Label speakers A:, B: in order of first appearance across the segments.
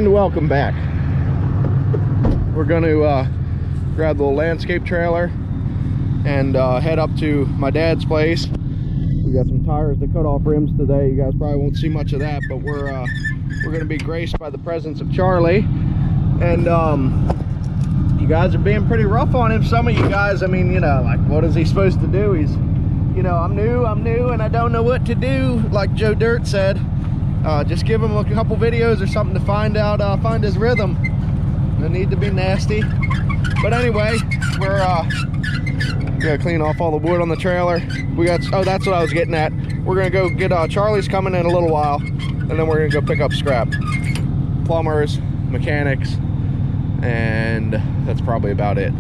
A: And welcome back. We're going to grab the little landscape trailer and head up to my dad's place. We got some tires to cut off rims today. You guys probably won't see much of that, but we're going to be graced by the presence of Charlie. And you guys are being pretty rough on him. Some of you guys, I mean, you know, like, what is he supposed to do? He's, you know, I'm new, and I don't know what to do, like Joe Dirt said. Just give him a couple videos or something to find find his rhythm. No need to be nasty. But anyway, we're gonna clean off all the wood on the trailer. We got, oh, that's what I was getting at. We're gonna go get, Charlie's coming in a little while, and then we're gonna go pick up scrap. Plumbers, mechanics, and that's probably about it.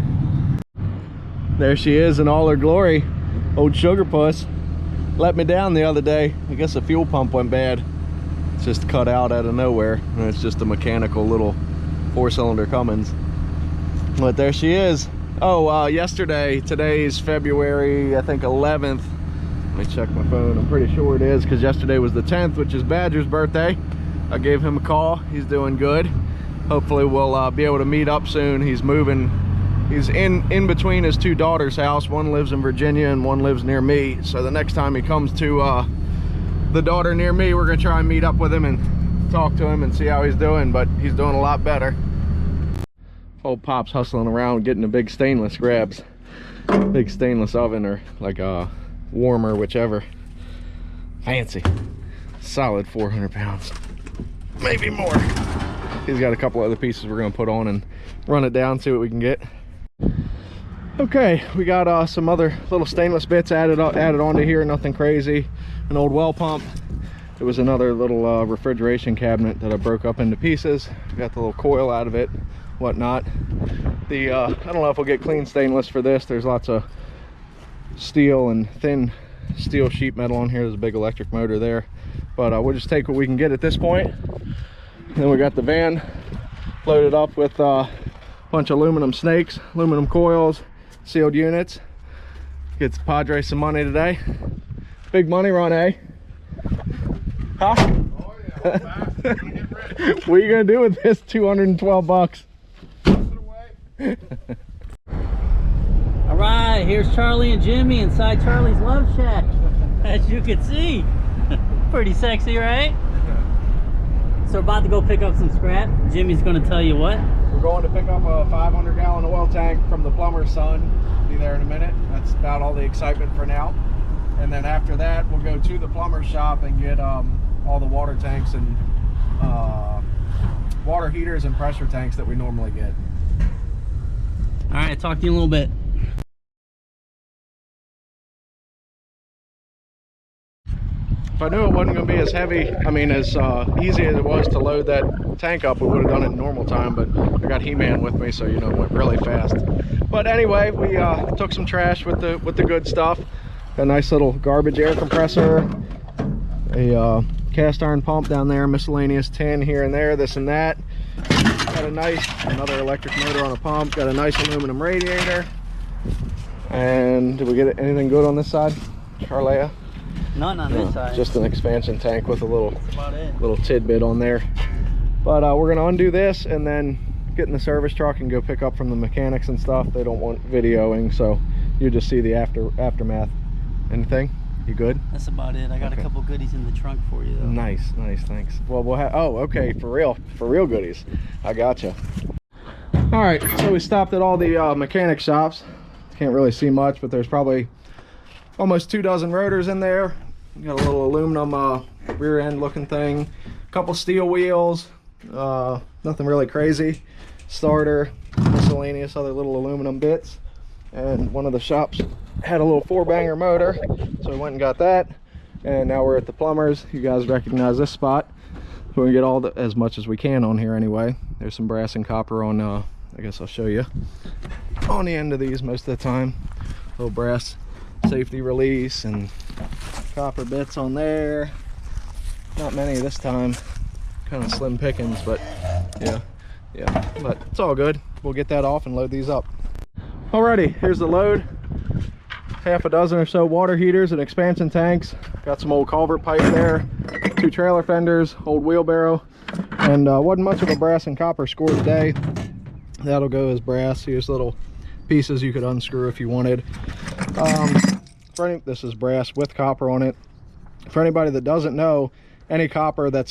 A: There she is in all her glory. Old Sugar Puss let me down the other day. I guess the fuel pump went bad. It's just cut out of nowhere, and it's just a mechanical little 4-cylinder Cummins. But there she is. Oh, yesterday, today's February, I think 11th. Let me check my phone. I'm pretty sure it is, because yesterday was the 10th, which is Badger's birthday. I gave him a call. He's doing good. Hopefully we'll be able to meet up soon. He's moving. He's in between his two daughters' house. One lives in Virginia and one lives near me. So the next time he comes to the daughter near me, we're gonna try and meet up with him and talk to him and see how he's doing, but he's doing a lot better. Old Pop's hustling around getting the big stainless grabs. Big stainless oven, or like a warmer, whichever. Fancy. Solid 400 pounds. Maybe more. He's got a couple other pieces we're gonna put on and run it down, see what we can get. Okay, we got some other little stainless bits added onto here, nothing crazy. An old well pump. It was another little refrigeration cabinet that I broke up into pieces. Got the little coil out of it, whatnot. I don't know if we'll get clean stainless for this. There's lots of steel and thin steel sheet metal on here. There's a big electric motor there, but we'll just take what we can get at this point. And then we got the van loaded up with a bunch of aluminum snakes, aluminum coils, sealed units. Gets Padre some money today. Big money run, eh? Huh? Oh yeah, what are you gonna do with this 212 bucks?
B: Pass it away.
C: All right, here's Charlie and Jimmy inside Charlie's Love Shack. As you can see, pretty sexy, right? So we're about to go pick up some scrap. Jimmy's gonna tell you what.
A: We're going to pick up a 500-gallon oil tank from the plumber's son. Be there in a minute. That's about all the excitement for now. And then after that, we'll go to the plumber's shop and get all the water tanks and water heaters and pressure tanks that we normally get.
C: All right, talk to you in a little bit.
A: If I knew it wasn't going to be as heavy, I mean, as easy as it was to load that tank up, we would have done it in normal time, but I got He-Man with me, so, you know, it went really fast. But anyway, we took some trash with the good stuff. A nice little garbage air compressor, a cast iron pump down there, miscellaneous tin here and there, this and that. Got a nice, another electric motor on a pump, got a nice aluminum radiator. And did we get anything good on this side, Charlea?
C: None on this side.
A: Just an expansion tank with a little tidbit on there. But we're gonna undo this and then get in the service truck and go pick up from the mechanics and stuff. They don't want videoing, so you just see the aftermath. Anything? You good?
C: That's about it. I got a couple goodies in the trunk for you though.
A: Nice, thanks. Well, we'll have, oh, okay, for real goodies. I gotcha. All right, so we stopped at all the mechanic shops. Can't really see much, but there's probably almost 2 dozen rotors in there. Got a little aluminum rear end looking thing, a couple steel wheels, nothing really crazy. Starter, miscellaneous other little aluminum bits. And one of the shops had a little 4-banger motor, so we went and got that. And now we're at the plumber's. You guys recognize this spot. We're gonna get as much as we can on here anyway. There's some brass and copper on, I guess I'll show you, on the end of these most of the time. Little brass safety release and copper bits on there. Not many this time, kind of slim pickings, but yeah, but it's all good. We'll get that off and load these up. Alrighty, here's the load. Half a dozen or so water heaters and expansion tanks. Got some old culvert pipe there, 2 trailer fenders, old wheelbarrow, And wasn't much of a brass and copper score today. That'll go as brass. Here's little pieces you could unscrew if you wanted. This is brass with copper on it. For anybody that doesn't know, any copper that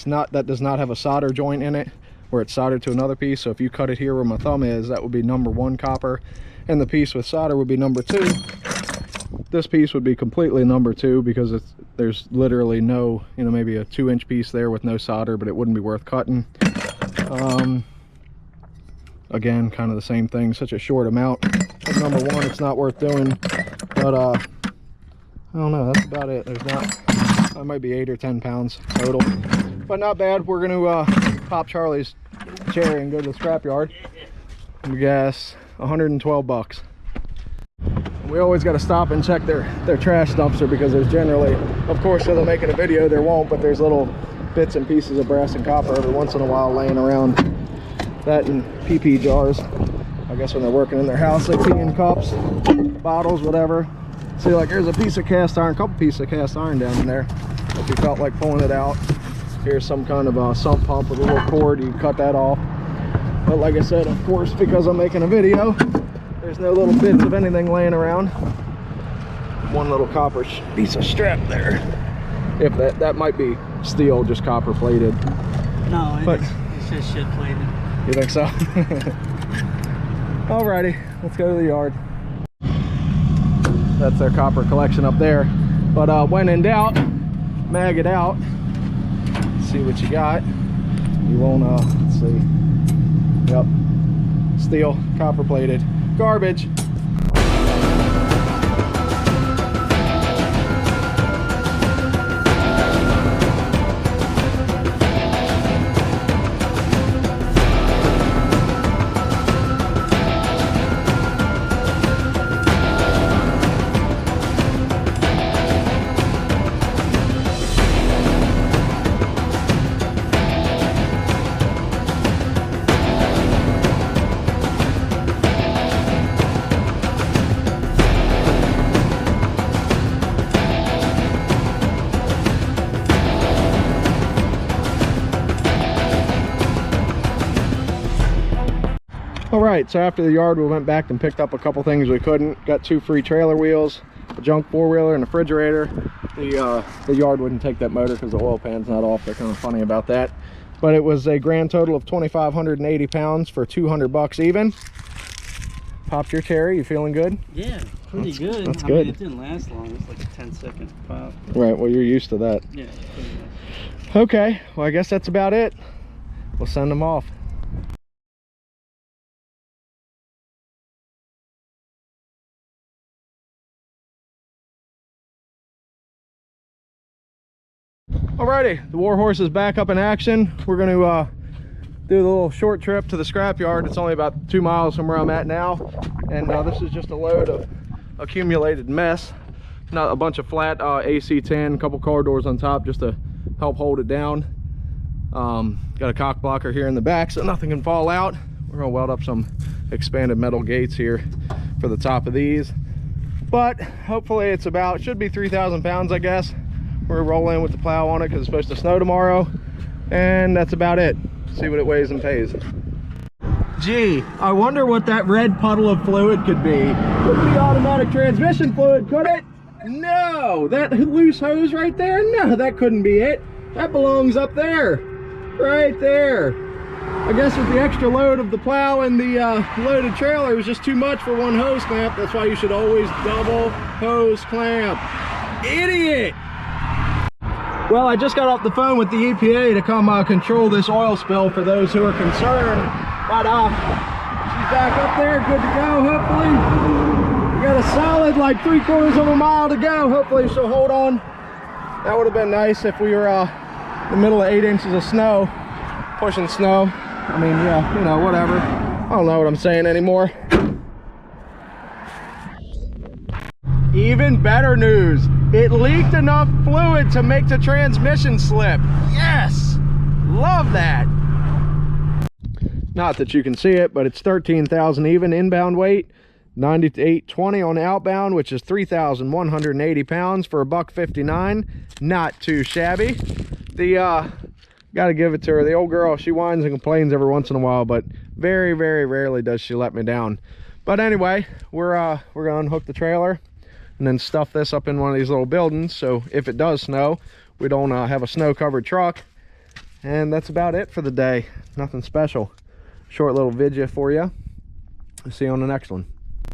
A: does not have a solder joint in it, where it's soldered to another piece, so if you cut it here where my thumb is, that would be number 1 copper, and the piece with solder would be number 2. This piece would be completely number 2 because there's literally no, you know, maybe a 2-inch piece there with no solder, but it wouldn't be worth cutting. Again, kind of the same thing, such a short amount. At number 1, it's not worth doing, but I don't know, that's about it. There's not, that might be 8 or 10 pounds total, but not bad. We're gonna pop Charlie's cherry and go to the scrapyard. We guess 112 bucks. We always got to stop and check their trash dumpster, because there's generally, of course, so they're making a video, there won't, but there's little bits and pieces of brass and copper every once in a while laying around. That and PP jars, I guess, when they're working in their house, like pee in cups, bottles, whatever. See, like, here's a piece of cast iron, couple pieces of cast iron down in there if you felt like pulling it out. Here's some kind of a sump pump with a little cord, you can cut that off. But like I said, of course, because I'm making a video, there's no little bits of anything laying around. One little copper piece of strap there. If that might be steel, just copper plated.
C: No, it's just shit plated.
A: You think so? Alrighty, let's go to the yard. That's their copper collection up there. But when in doubt, mag it out. See what you got. You won't, let's see. Yep, steel, copper plated, garbage. Alright, so after the yard we went back and picked up a couple things we couldn't. Got 2 free trailer wheels, a junk 4-wheeler, and a refrigerator. The yard wouldn't take that motor because the oil pan's not off. They're kind of funny about that. But it was a grand total of 2,580 pounds for 200 bucks even. Popped your cherry, you feeling good?
C: Yeah, pretty good.
A: That's
C: I
A: good.
C: mean, it didn't last long. It was like a 10-second pop.
A: Right, well, you're used to that.
C: Yeah, pretty much.
A: Okay, well, I guess that's about it. We'll send them off. Alrighty, the Warhorse is back up in action. We're going to do the little short trip to the scrapyard. It's only about 2 miles from where I'm at now, and this is just a load of accumulated mess. Not a bunch of flat AC10, a couple car doors on top just to help hold it down. Got a cock blocker here in the back so nothing can fall out. We're going to weld up some expanded metal gates here for the top of these, but hopefully it's about, should be 3,000 pounds, I guess. We're rolling with the plow on it because it's supposed to snow tomorrow, and that's about it. See what it weighs and pays. Gee, I wonder what that red puddle of fluid could be. Couldn't be automatic transmission fluid, could it? No, that loose hose right there, no, that couldn't be it. That belongs up there, right there. I guess with the extra load of the plow and the loaded trailer, it was just too much for one hose clamp. That's why you should always double hose clamp. Idiot! Well, I just got off the phone with the EPA to come control this oil spill for those who are concerned. But she's back up there, good to go, hopefully. We got a solid like 3/4 of a mile to go. Hopefully she'll hold on. That would have been nice if we were in the middle of 8 inches of snow, pushing snow. I mean, yeah, you know, whatever. I don't know what I'm saying anymore. Even better news, it leaked enough fluid to make the transmission slip. Yes, love that. Not that you can see it, but it's 13,000 even inbound weight, 9820 on outbound, which is 3,180 pounds for $1.59. Not too shabby. The Gotta give it to her. The old girl, she whines and complains every once in a while, but very, very rarely does she let me down. But anyway, we're gonna unhook the trailer and then stuff this up in one of these little buildings, so if it does snow, we don't have a snow covered truck. And that's about it for the day. Nothing special. Short little video for you. See you on the next one.